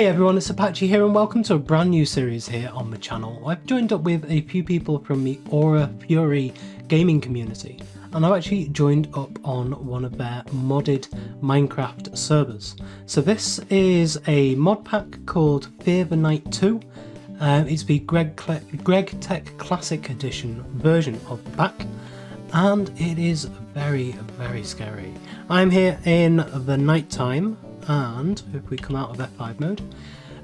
Hey everyone, it's Apache here and welcome to a brand new series here on the channel. I've joined up with a few people from the Aura Fury gaming community and I've actually joined up on one of their modded Minecraft servers. So this is a mod pack called Fear the Night 2. It's the Greg Tech Classic Edition version of the pack and it is very scary. I'm here in the night time. And if we come out of F5 mode,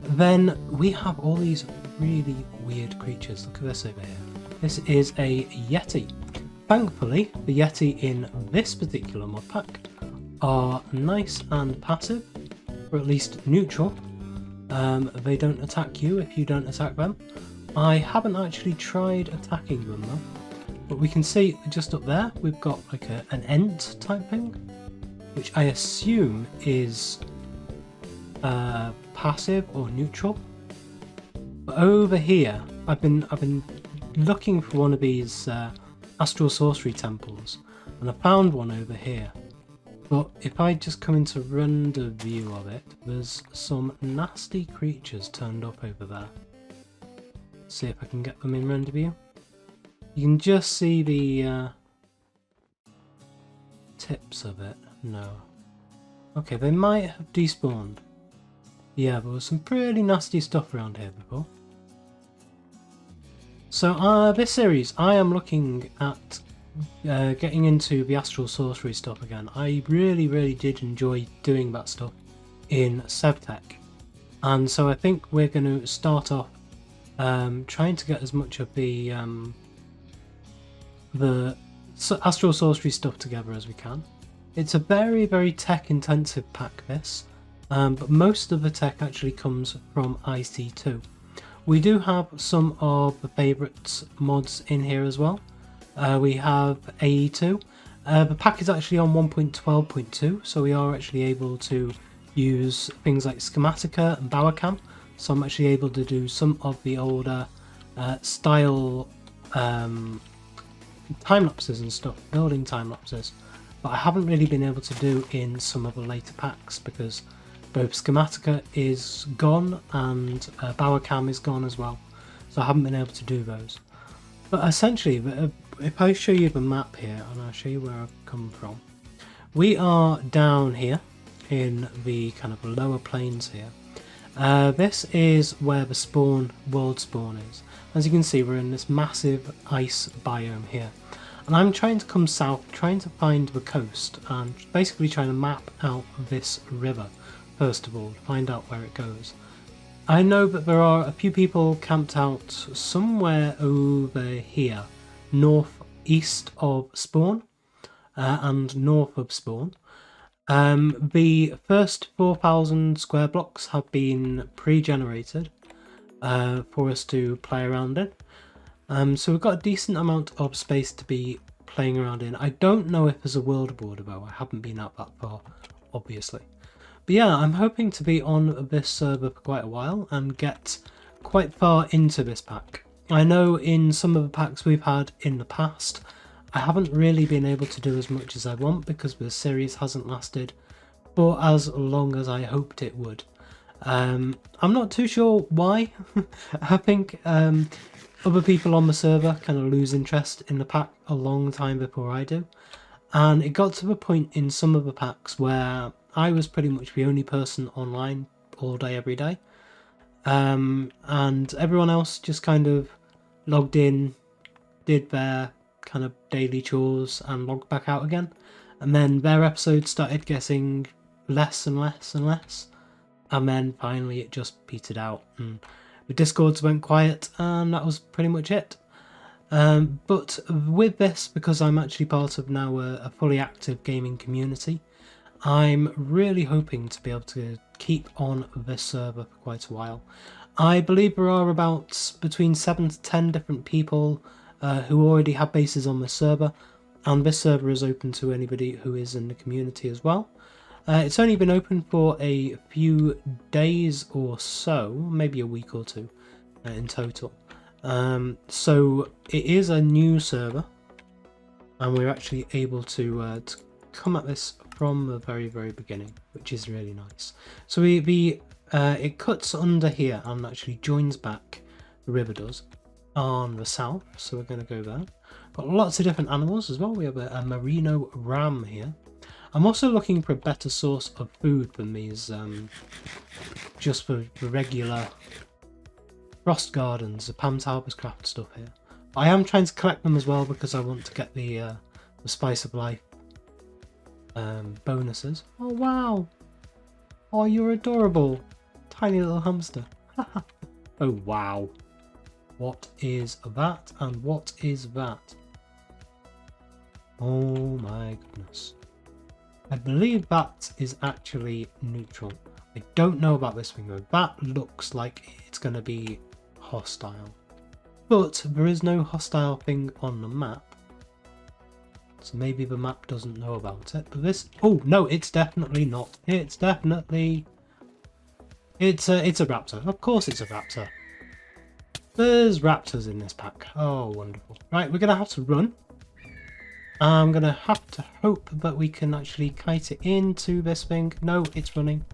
then we have all these really weird creatures. Look at this over here. This is a Yeti. Thankfully, the Yeti in this particular mod pack are nice and passive, or at least neutral. They don't attack you if you don't attack them. I haven't actually tried attacking them though, but we can see just up there we've got like an Ent type thing, which I assume is passive or neutral. But over here, I've been looking for one of these astral sorcery temples, and I found one over here. But if I just come into render view of it, there's some nasty creatures turned up over there. Let's see if I can get them in render view. You can just see the tips of it. No. Okay, they might have despawned. Yeah, there was some pretty nasty stuff around here before. So this series, I am looking at getting into the astral sorcery stuff again. I really did enjoy doing that stuff in SevTech. And so I think we're going to start off trying to get as much of the astral sorcery stuff together as we can. It's a very tech intensive pack this, but most of the tech actually comes from IC2. We do have some of the favourite mods in here as well. We have AE2. The pack is actually on 1.12.2, so we are actually able to use things like Schematica and Bauercam. So I'm actually able to do some of the older style time lapses and stuff, building time lapses. But I haven't really been able to do in some of the later packs because both Schematica is gone and Bauercam is gone as well, so I haven't been able to do those. But essentially, if I show you the map here and I'll show you where I've come from, we are down here in the kind of lower plains here. This is where the world spawn is. As you can see, we're in this massive ice biome here. And I'm trying to come south, trying to find the coast, and basically trying to map out this river, first of all, to find out where it goes. I know that there are a few people camped out somewhere over here, northeast of spawn, and north of spawn. The first 4,000 square blocks have been pre-generated for us to play around in. So we've got a decent amount of space to be playing around in. I don't know if there's a world border though, I haven't been out that far, obviously. But yeah, I'm hoping to be on this server for quite a while and get quite far into this pack. I know in some of the packs we've had in the past, I haven't really been able to do as much as I want because the series hasn't lasted for as long as I hoped it would. I'm not too sure why. I think other people on the server kind of lose interest in the pack a long time before I do, and it got to the point in some of the packs where I was pretty much the only person online all day every day, and everyone else just kind of logged in, did their kind of daily chores and logged back out again, and then their episodes started getting less and less, and then finally it just petered out and the discords went quiet and that was pretty much it. But with this, because I'm actually part of now a fully active gaming community, I'm really hoping to be able to keep on this server for quite a while. I believe there are about between 7 to 10 different people who already have bases on this server, and this server is open to anybody who is in the community as well. It's only been open for a few days or so, maybe a week or two in total. So it is a new server, and we're actually able to come at this from the very beginning, which is really nice. So the it cuts under here and actually joins back, the river does, on the south, so we're going to go there. Got lots of different animals as well. We have a merino ram here. I'm also looking for a better source of food than these, just for the regular frost gardens, the Pam's Harvest Craft stuff here. But I am trying to collect them as well because I want to get the Spice of Life bonuses. Oh wow! Oh, you're adorable, tiny little hamster. Oh wow! What is that? And what is that? Oh my goodness! I believe that is actually neutral. I don't know about this thing though. That looks like it's going to be hostile. But there is no hostile thing on the map. So maybe the map doesn't know about it. But this... Oh, no, it's definitely not. It's definitely... It's a raptor. Of course it's a raptor. There's raptors in this pack. Oh, wonderful. Right, we're going to have to run. I'm going to have to hope that we can actually kite it into this thing. No, it's running.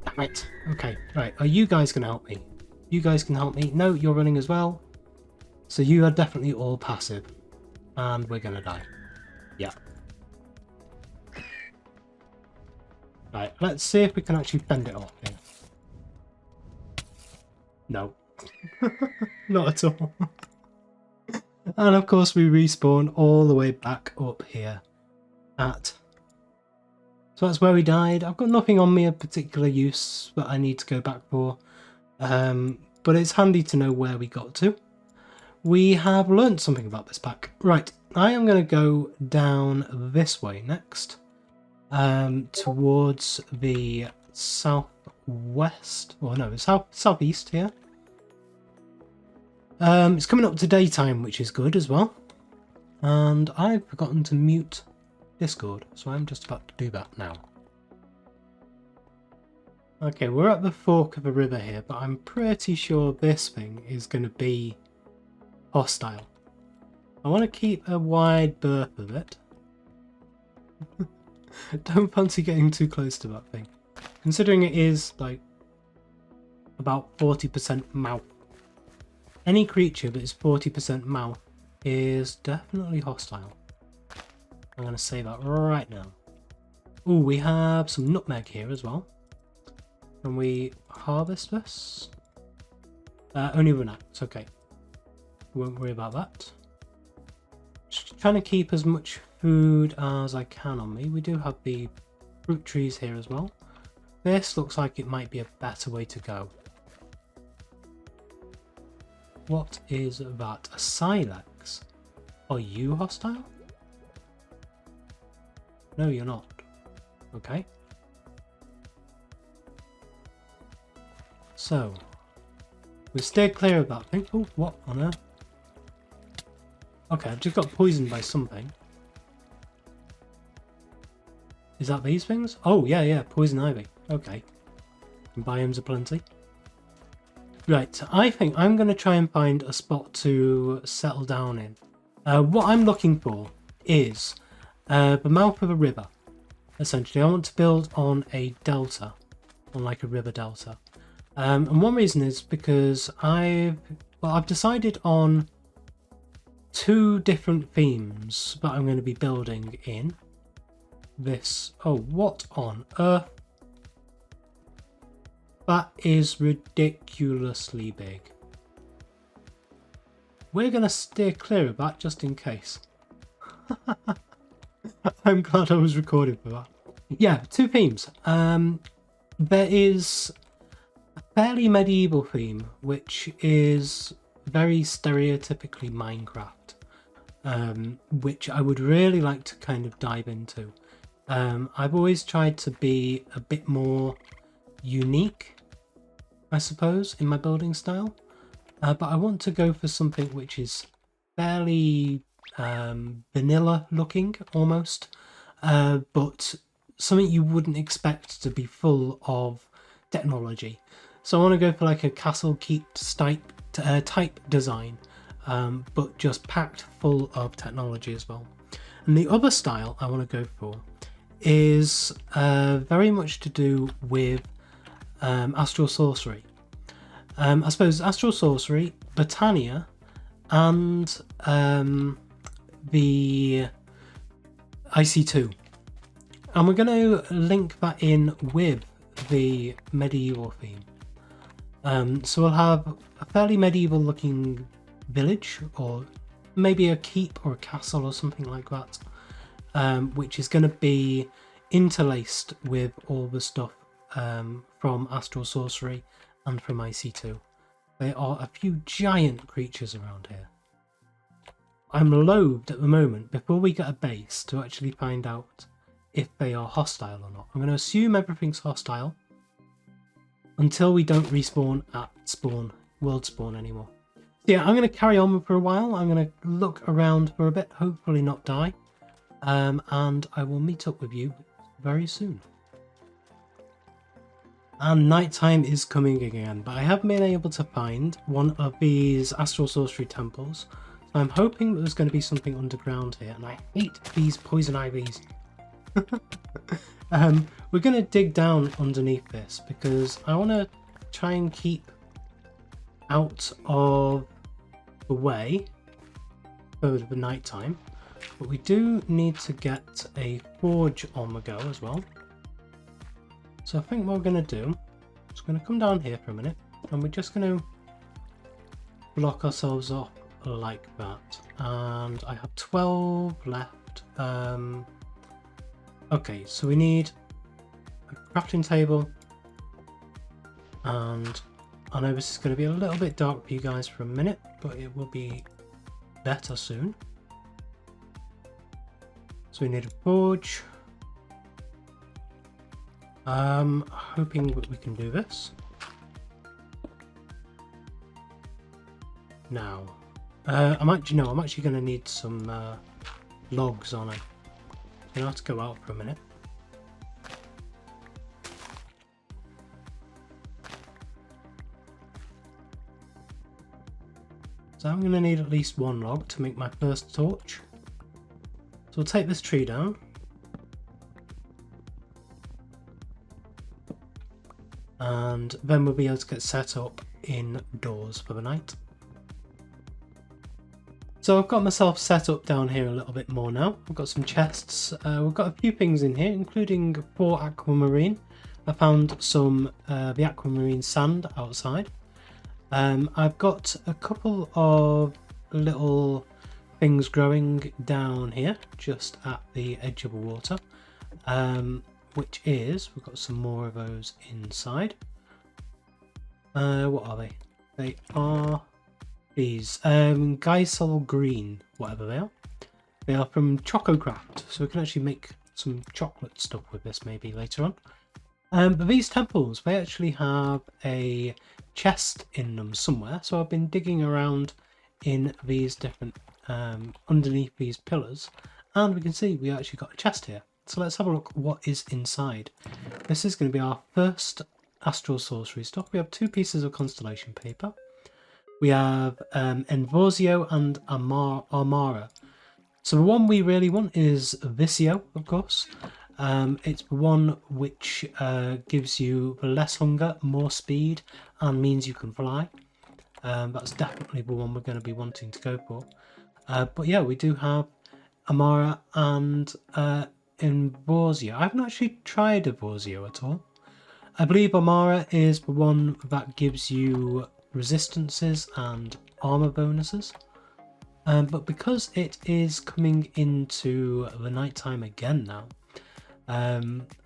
Damn it. Okay, right. Are you guys going to help me? You guys can help me. No, you're running as well. So you are definitely all passive. And we're going to die. Yeah. Right, let's see if we can actually fend it off here. No. Not at all. And of course we respawn all the way back up here at... So that's where we died. I've got nothing on me of particular use that I need to go back for. But it's handy to know where we got to. We have learnt something about this pack. Right, I am going to go down this way next. Towards the southwest. Well, no, southeast here. It's coming up to daytime, which is good as well. And I've forgotten to mute Discord, so I'm just about to do that now. Okay, we're at the fork of a river here, but I'm pretty sure this thing is going to be hostile. I want to keep a wide berth of it. Don't fancy getting too close to that thing. Considering it is, like, about 40% mouth. Any creature that is 40% mouth is definitely hostile. I'm going to say that right now. Ooh, we have some nutmeg here as well. Can we harvest this? Only run out. It's okay. We won't worry about that. Just trying to keep as much food as I can on me. We do have the fruit trees here as well. This looks like it might be a better way to go. What is that? A Silex? Are you hostile? No, you're not. Okay. So, we steer clear of that thing. Oh, what on earth? Okay, I've just got poisoned by something. Is that these things? Oh, yeah, poison ivy. Okay. Biomes aplenty. Right, I think I'm going to try and find a spot to settle down in. What I'm looking for is the mouth of a river. Essentially, I want to build on a delta, on like a river delta. And one reason is because I've decided on 2 different themes that I'm going to be building in this. Oh, what on earth? That is ridiculously big. We're going to steer clear of that just in case. I'm glad I was recording for that. Yeah, 2 themes. There is a fairly medieval theme, which is very stereotypically Minecraft, which I would really like to kind of dive into. I've always tried to be a bit more unique, I suppose, in my building style, but I want to go for something which is fairly vanilla looking almost, but something you wouldn't expect to be full of technology. So I want to go for like a castle keep type design, but just packed full of technology as well. And the other style I want to go for is very much to do with Astral Sorcery. I suppose Astral Sorcery, Britannia, and the IC2. And we're going to link that in with the medieval theme. So we'll have a fairly medieval looking village, or maybe a keep or a castle or something like that, which is going to be interlaced with all the stuff from Astral Sorcery and from IC2. There are a few giant creatures around here. I'm loathed at the moment, before we get a base, to actually find out if they are hostile or not. I'm going to assume everything's hostile until we don't respawn at world spawn anymore. So yeah, I'm going to carry on for a while. I'm going to look around for a bit, hopefully not die, and I will meet up with you very soon. And nighttime is coming again, but I haven't been able to find one of these Astral Sorcery temples. So I'm hoping that there's going to be something underground here, and I hate these poison ivies. We're going to dig down underneath this because I want to try and keep out of the way for the night time, but we do need to get a forge on the go as well. So I think what we're going to do is going to come down here for a minute, and we're just going to block ourselves off like that. And I have 12 left. Okay, so we need a crafting table, and I know this is going to be a little bit dark for you guys for a minute, but it will be better soon. So we need a forge. Hoping that we can do this. Now, I'm actually going to need some logs on it. I'm going to have to go out for a minute. So I'm going to need at least one log to make my first torch. So we'll take this tree down. And then we'll be able to get set up indoors for the night. So I've got myself set up down here a little bit more now. I've got some chests. We've got a few things in here, including 4 aquamarine. I found some the aquamarine sand outside. I've got a couple of little things growing down here, just at the edge of the water. Which is, we've got some more of those inside. What are they? They are these Geisel green, whatever they are. They are from Chococraft, so we can actually make some chocolate stuff with this maybe later on. But these temples, they actually have a chest in them somewhere, so I've been digging around in these different, underneath these pillars, and we can see we actually got a chest here. So let's have a look what is inside. This is going to be our first Astral Sorcery stuff. We have 2 pieces of constellation paper. We have Envorzio and Armara. So the one we really want is Visio, of course. It's the one which gives you less hunger, more speed, and means you can fly. That's definitely the one we're going to be wanting to go for. But yeah, we do have Amara and Envorzio. I haven't actually tried Envorzio at all. I believe Amara is the one that gives you resistances and armor bonuses. But because it is coming into the nighttime again now,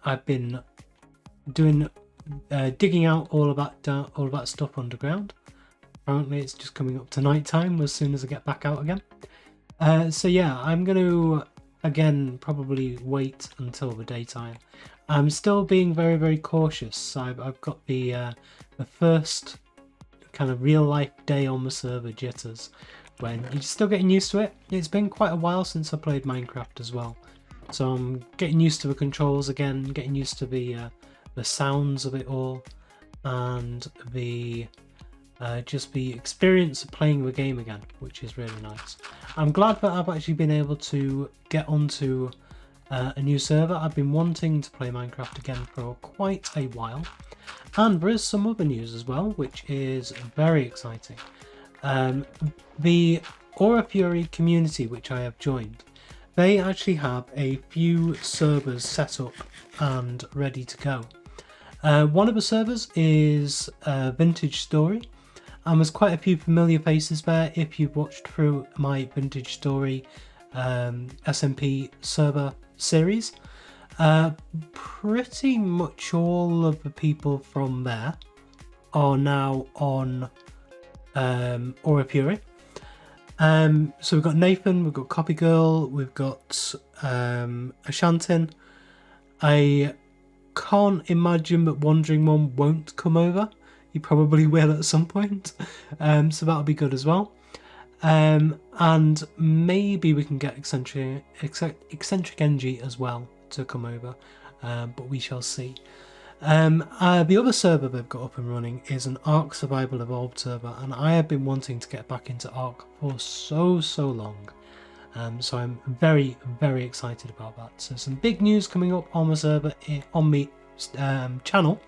I've been doing digging out all of that stuff underground. Apparently, it's just coming up to nighttime as soon as I get back out again. So yeah, I'm going to again probably wait until the daytime. I'm still being very, very cautious. I've got the first kind of real life day on the server jitters, when you're still getting used to it. It's been quite a while since I played Minecraft as well, so I'm getting used to the controls again, getting used to the sounds of it all, and the just the experience of playing the game again, which is really nice. I'm glad that I've actually been able to get onto a new server. I've been wanting to play Minecraft again for quite a while, And there is some other news as well, which is very exciting. The Aura Fury community, which I have joined, they actually have a few servers set up and ready to go. One of the servers is Vintage Story, and there's quite a few familiar faces there if you've watched through my Vintage Story SMP server series. Pretty much all of the people from there are now on Aura Fury. So we've got Nathan, we've got Copy Girl, we've got Ashantin. I can't imagine that Wandering One won't come over. He probably will at some point. So that'll be good as well. And maybe we can get Eccentric NG as well to come over, but we shall see. The other server they've got up and running is an Ark Survival Evolved server, and I have been wanting to get back into Ark for so long. So I'm very excited about that. So some big news coming up on the server, on the channel,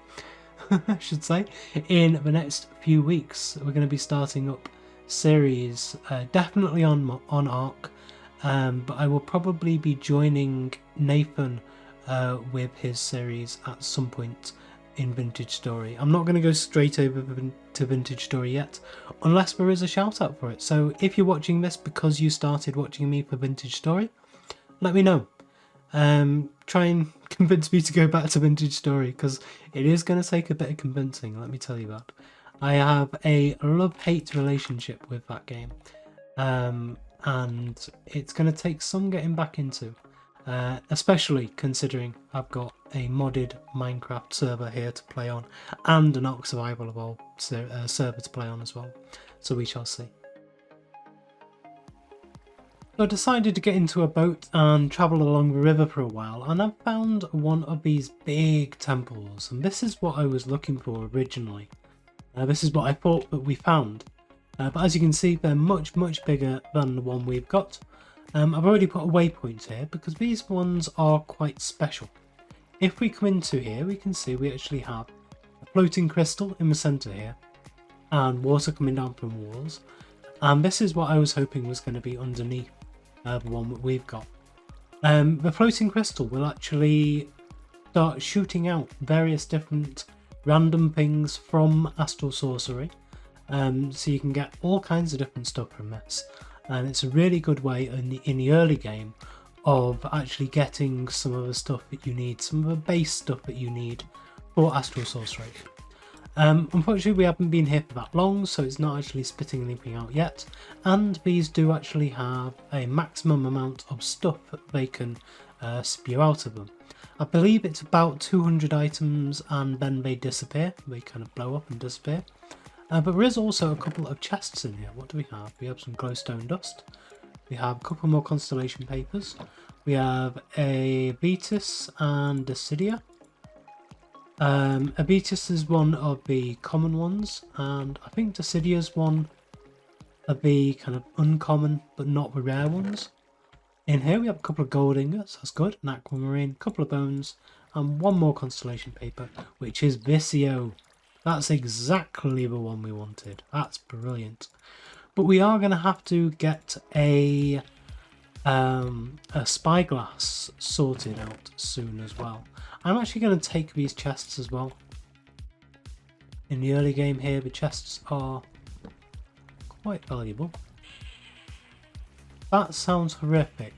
I should say, in the next few weeks. We're going to be starting up series, definitely on Ark, but I will probably be joining Nathan with his series at some point in Vintage Story. I'm not going to go straight over to Vintage Story yet, unless there is a shout out for it. So if you're watching this because you started watching me for Vintage Story, let me know. Try and convince me to go back to Vintage Story, because it is going to take a bit of convincing, let me tell you that. I have a love-hate relationship with that game, and it's going to take some getting back into. Especially considering I've got a modded Minecraft server here to play on, and an Ark Survival Evolved server to play on as well, so we shall see. So I decided to get into a boat and travel along the river for a while, and I found one of these big temples, and this is what I was looking for originally. This is what I thought that we found, but as you can see, they're much bigger than the one we've got. I've already put a waypoint here because these ones are quite special. If we come into here, we can see we actually have a floating crystal in the centre here, and water coming down from walls. And this is what I was hoping was going to be underneath the one that we've got. The floating crystal will actually start shooting out various different random things from Astral Sorcery, so you can get all kinds of different stuff from this. And it's a really good way in the early game of actually getting some of the stuff that you need, some of the base stuff that you need for Astral Sorcery. Unfortunately, we haven't been here for that long, so it's not actually spitting anything out yet. And these do actually have a maximum amount of stuff that they can spew out of them. I believe it's about 200 items, and then they disappear. They kind of blow up and disappear. But there is also a couple of chests in here. What do we have? We have some glowstone dust. We have a couple more constellation papers. We have a Betis and Decidia. A Betis is one of the common ones, and I think Decidia is one of the kind of uncommon but not the rare ones. In here we have a couple of gold ingots, that's good, an aquamarine, a couple of bones, and one more constellation paper, which is Vicio. That's exactly the one we wanted. That's brilliant. But we are going to have to get a spyglass sorted out soon as well. I'm actually going to take these chests as well. In the early game here, the chests are quite valuable. That sounds horrific.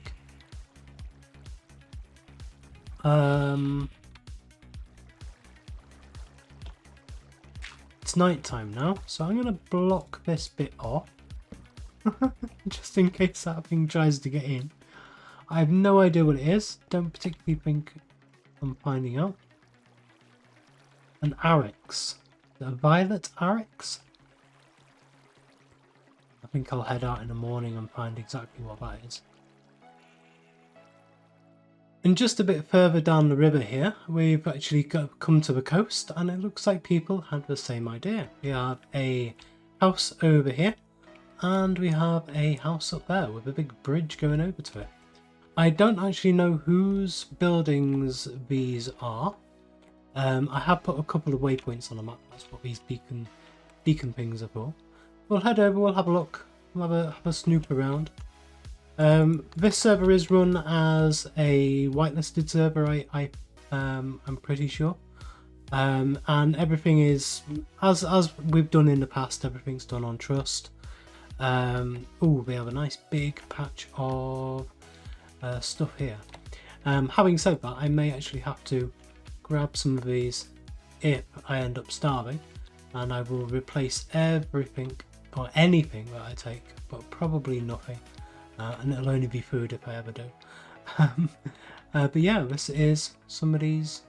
It's night time now, so I'm going to block this bit off. Just in case that thing tries to get in. I have no idea what it is. Don't particularly think I'm finding out. An Arix. A violet Arix? I think I'll head out in the morning and find exactly what that is. And just a bit further down the river here, we've actually come to the coast, and it looks like people had the same idea. We have a house over here, and we have a house up there with a big bridge going over to it. I don't actually know whose buildings these are, I have put a couple of waypoints on the map. That's what these beacon things are for. We'll head over, we'll have a look, we'll have a snoop around. This server is run as a whitelisted server, I'm pretty sure. And everything is, as we've done in the past, everything's done on trust. Oh, we have a nice big patch of stuff here. Having said that, I may actually have to grab some of these if I end up starving, and I will replace everything or anything that I take, but probably nothing, and it'll only be food if I ever do. But yeah, this is somebody's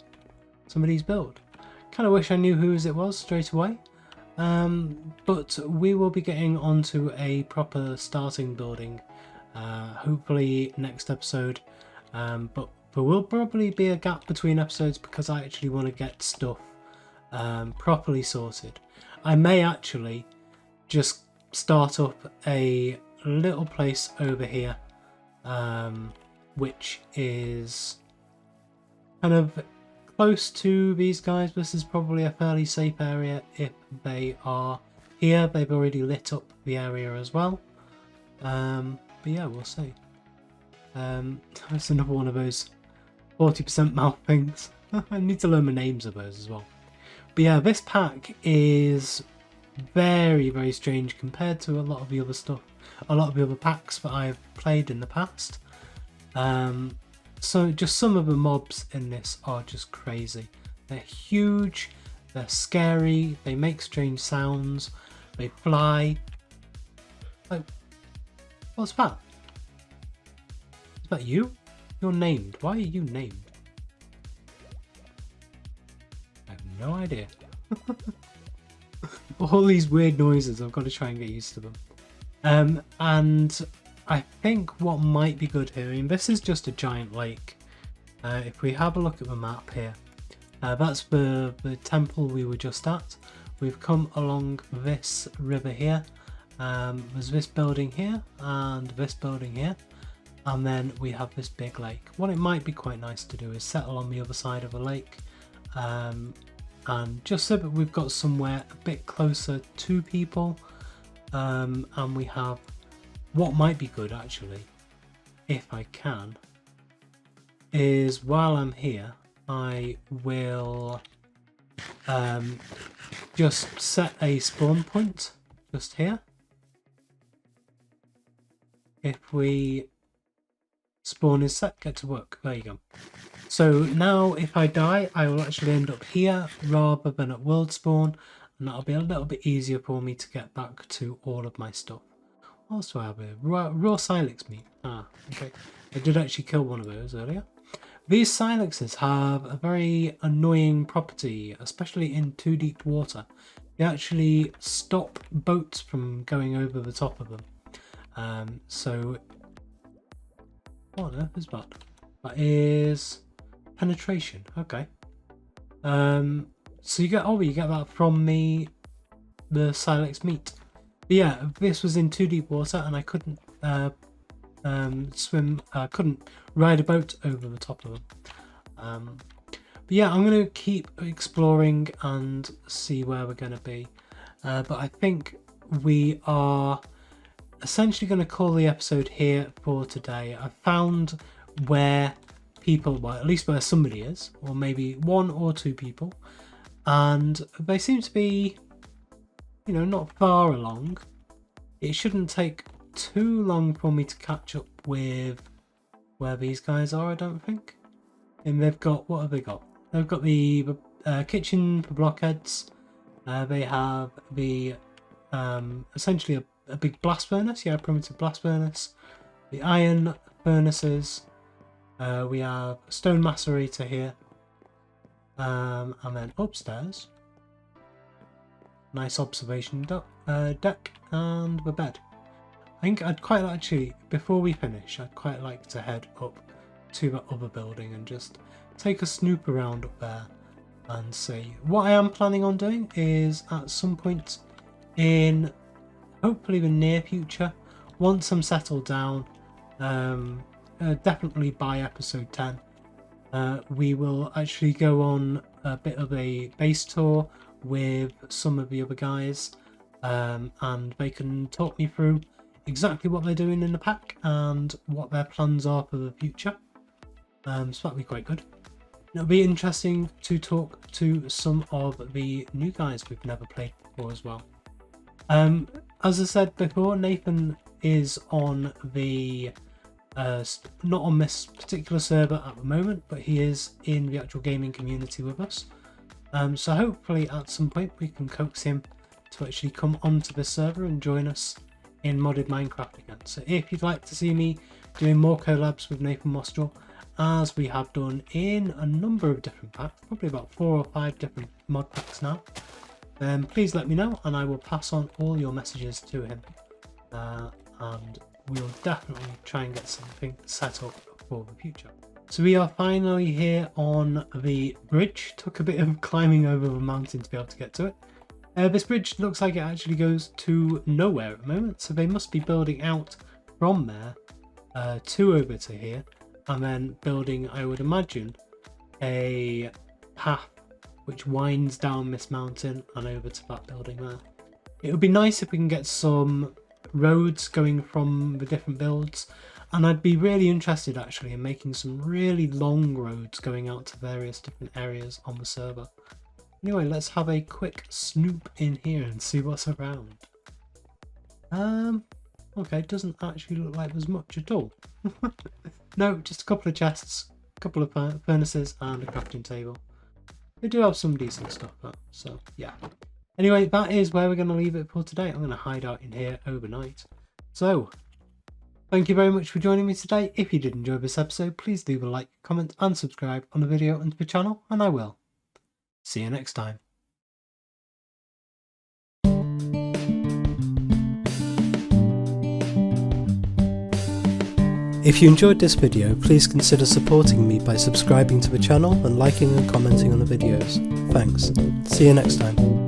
build. Kind of wish I knew whose it was straight away, but we will be getting onto a proper starting building hopefully next episode, but there will probably be a gap between episodes because I actually want to get stuff properly sorted. I may actually just start up a little place over here, which is kind of close to these guys. This is probably a fairly safe area if they are here. They've already lit up the area as well, but yeah, we'll see. That's another one of those 40% mouth things. I need to learn the names of those as well. But yeah, this pack is very, very strange compared to a lot of the other stuff, a lot of the other packs that I've played in the past. So just some of the mobs in this are just crazy. They're huge, they're scary, they make strange sounds, they fly. Like, what's that? Is that you? You're named. Why are you named? I have no idea. All these weird noises, I've got to try and get used to them. And I think what might be good here, I mean, this is just a giant lake. If we have a look at the map here, that's the temple we were just at. We've come along this river here. There's this building here and this building here. And then we have this big lake. What it might be quite nice to do is settle on the other side of the lake, and just so that we've got somewhere a bit closer to people, and we have what might be good actually, if I can, is while I'm here I will just set a spawn point just here. If we spawn is set, get to work. There you go. So now if I die, I will actually end up here rather than at world spawn, and that'll be a little bit easier for me to get back to all of my stuff. What else do I have here? Raw silex meat. Ah, okay. I did actually kill one of those earlier. These silexes have a very annoying property, especially in too deep water. They actually stop boats from going over the top of them. So what on earth is that? That is penetration. Okay. So you get that from the silex meat. But yeah, this was in too deep water and I couldn't swim. Couldn't ride a boat over the top of them. But yeah, I'm gonna keep exploring and see where we're gonna be. But I think we are essentially going to call the episode here for today. I found where people, well, at least where somebody is, or maybe one or two people, and they seem to be, you know, not far along. It shouldn't take too long for me to catch up with where these guys are, I don't think. And they've got, what have they got? They've got the kitchen for blockheads. They have the essentially a big blast furnace, yeah, primitive blast furnace. The iron furnaces. We have a stone macerator here. And then upstairs, nice observation deck and the bed. I think I'd quite like, actually, before we finish, I'd quite like to head up to the other building and just take a snoop around up there and see. What I am planning on doing is at some point in hopefully the near future, once I'm settled down, definitely by episode 10, we will actually go on a bit of a base tour with some of the other guys, and they can talk me through exactly what they're doing in the pack and what their plans are for the future. So that'll be quite good. It'll be interesting to talk to some of the new guys we've never played before as well. As I said before, Nathan is on the not on this particular server at the moment, but he is in the actual gaming community with us. So hopefully at some point we can coax him to actually come onto the server and join us in modded Minecraft again. So if you'd like to see me doing more collabs with Nathan Mostrel, as we have done in a number of different packs, probably about 4 or 5 different mod packs now, then please let me know and I will pass on all your messages to him, and we'll definitely try and get something set up for the future. So we are finally here on the bridge. Took a bit of climbing over the mountain to be able to get to it. This bridge looks like it actually goes to nowhere at the moment, so they must be building out from there to over to here, and then building, I would imagine, a path which winds down this mountain and over to that building there. It would be nice if we can get some roads going from the different builds, and I'd be really interested actually in making some really long roads going out to various different areas on the server. Anyway, let's have a quick snoop in here and see what's around. Okay, doesn't actually look like there's much at all. No, just a couple of chests, a couple of furnaces and a crafting table. They do have some decent stuff though, so yeah. Anyway, that is where we're going to leave it for today. I'm going to hide out in here overnight. So, thank you very much for joining me today. If you did enjoy this episode, please leave a like, comment and subscribe on the video and to the channel, and I will see you next time. If you enjoyed this video, please consider supporting me by subscribing to the channel and liking and commenting on the videos. Thanks. See you next time.